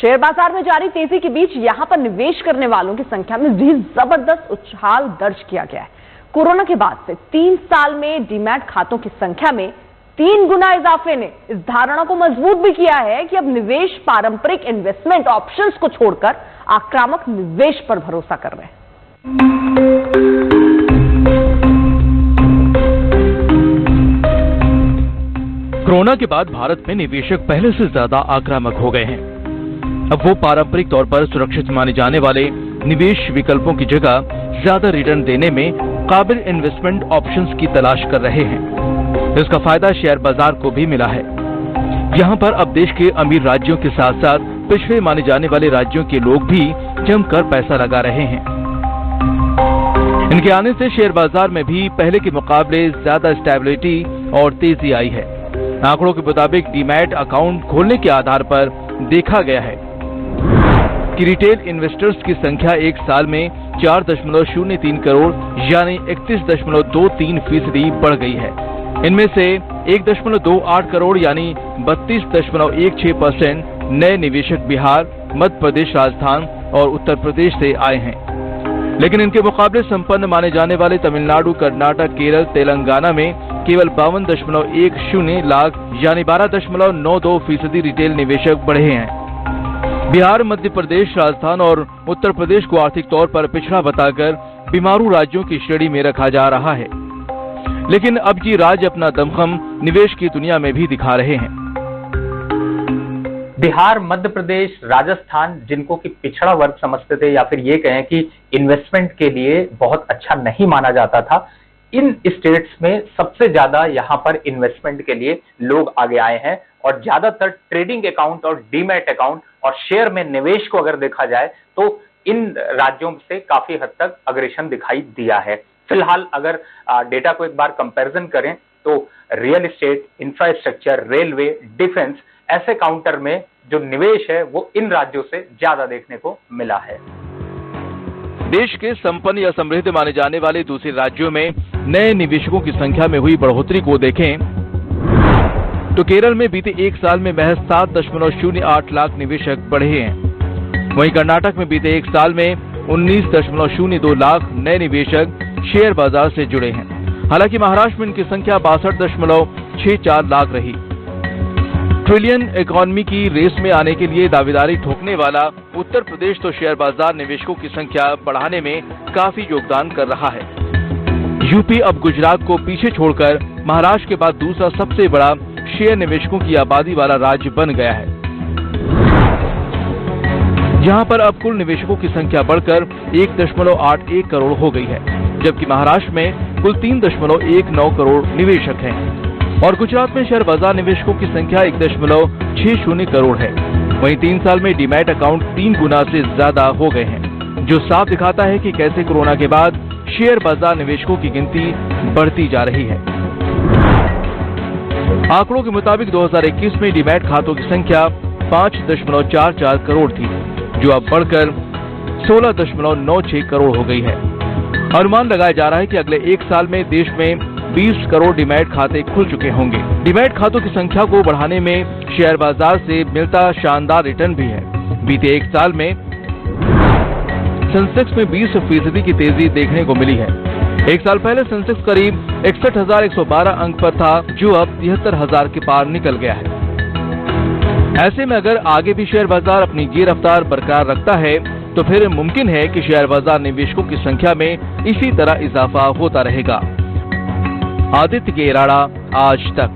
Share बाजार में जारी तेजी के बीच यहां पर निवेश करने वालों की संख्या में भी जबरदस्त उछाल दर्ज किया गया है। कोरोना के बाद से 3 साल में डीमैट खातों की संख्या में 3 गुना इजाफे ने इस धारणा को मजबूत भी किया है कि अब निवेश पारंपरिक इन्वेस्टमेंट ऑप्शंस को छोड़कर आक्रामक निवेश पर भरोसा कर रहे हैं। कोरोना के बाद भारत में निवेशक पहले से ज्यादा आक्रामक हो गए हैं। अब वो पारंपरिक तौर पर सुरक्षित माने जाने वाले निवेश विकल्पों की जगह ज्यादा रिटर्न देने में काबिल इन्वेस्टमेंट ऑप्शंस की तलाश कर रहे हैं। इसका फायदा शेयर बाजार को भी मिला है। यहाँ पर अब देश के अमीर राज्यों के साथ साथ पिछड़े माने जाने वाले राज्यों के लोग भी जमकर पैसा लगा रहे हैं। इनके आने से शेयर बाजार में भी पहले के मुकाबले ज्यादा स्टेबिलिटी और तेजी आई है। आंकड़ों के मुताबिक डीमैट अकाउंट खोलने के आधार पर देखा गया है कि रिटेल इन्वेस्टर्स की संख्या एक साल में 4.03 करोड़ यानी 31.23% बढ़ गई है। इनमें से 1.28 करोड़ यानी 32.16% नए निवेशक बिहार, मध्य प्रदेश, राजस्थान और उत्तर प्रदेश से आए हैं। लेकिन इनके मुकाबले संपन्न माने जाने वाले तमिलनाडु, कर्नाटक, केरल, तेलंगाना में केवल 52.10 लाख यानी 12.92% रिटेल निवेशक बढ़े हैं। बिहार, मध्य प्रदेश, राजस्थान और उत्तर प्रदेश को आर्थिक तौर पर पिछड़ा बताकर बीमारू राज्यों की श्रेणी में रखा जा रहा है। लेकिन अब ये राज्य अपना दमखम निवेश की दुनिया में भी दिखा रहे हैं। बिहार, मध्य प्रदेश, राजस्थान जिनको कि पिछड़ा वर्ग समझते थे या फिर ये कहें कि इन्वेस्टमेंट के लिए बहुत अच्छा नहीं माना जाता था, इन स्टेट्स में सबसे ज्यादा यहाँ पर इन्वेस्टमेंट के लिए लोग आगे आए हैं और ज्यादातर ट्रेडिंग अकाउंट और डीमैट अकाउंट और शेयर में निवेश को अगर देखा जाए तो इन राज्यों से काफी हद तक अग्रेशन दिखाई दिया है। फिलहाल अगर डेटा को एक बार कंपैरिजन करें तो real estate, infrastructure, railway, defence ऐसे काउंटर में जो निवेश है वो इन राज्यों से ज्यादा देखने को मिला है। देश के संपन्न या समृद्ध माने जाने वाले दूसरे राज्यों में नए निवेशकों की संख्या में हुई बढ़ोतरी को देखें तो केरल में बीते एक साल में महज 7.08 लाख निवेशक बढ़े हैं। वहीं कर्नाटक में बीते एक साल में 19.02 लाख नए निवेशक शेयर बाजार से जुड़े हैं। हालांकि महाराष्ट्र में इनकी संख्या 62.64 लाख रही। ट्रिलियन इकोनॉमी की रेस में आने के लिए दावेदारी ठोकने वाला उत्तर प्रदेश तो शेयर बाजार निवेशकों की संख्या बढ़ाने में काफी योगदान कर रहा है। यूपी अब गुजरात को पीछे छोड़कर महाराष्ट्र के बाद दूसरा सबसे बड़ा शेयर निवेशकों की आबादी वाला राज्य बन गया है। यहाँ पर अब कुल निवेशकों की संख्या बढ़कर 1.81 करोड़ हो गई है, जबकि महाराष्ट्र में कुल 3.19 करोड़ निवेशक हैं और गुजरात में शेयर बाजार निवेशकों की संख्या 1.60 करोड़ है। वहीं 3 साल में डीमैट अकाउंट 3 गुना से ज्यादा हो गए हैं, जो साफ दिखाता है कि कैसे कोरोना के बाद शेयर बाजार निवेशकों की गिनती बढ़ती जा रही है। आंकड़ों के मुताबिक 2021 में डीमैट खातों की संख्या 5.44 करोड़ थी, जो अब बढ़कर 16.96 करोड़ हो गई है। अनुमान लगाया जा रहा है कि अगले एक साल में देश में 20 करोड़ डीमैट खाते खुल चुके होंगे। डीमैट खातों की संख्या को बढ़ाने में शेयर बाजार से मिलता शानदार रिटर्न भी है। बीते एक साल में सेंसेक्स में 20% की तेजी देखने को मिली है। एक साल पहले सेंसेक्स करीब 61,112 अंक पर था, जो अब 73,000 के पार निकल गया है। ऐसे में अगर आगे भी शेयर बाजार अपनी ये रफ्तार बरकरार रखता है तो फिर मुमकिन है कि शेयर बाजार निवेशकों की संख्या में इसी तरह इजाफा होता रहेगा। आदित्य गेराड़ा, आज तक।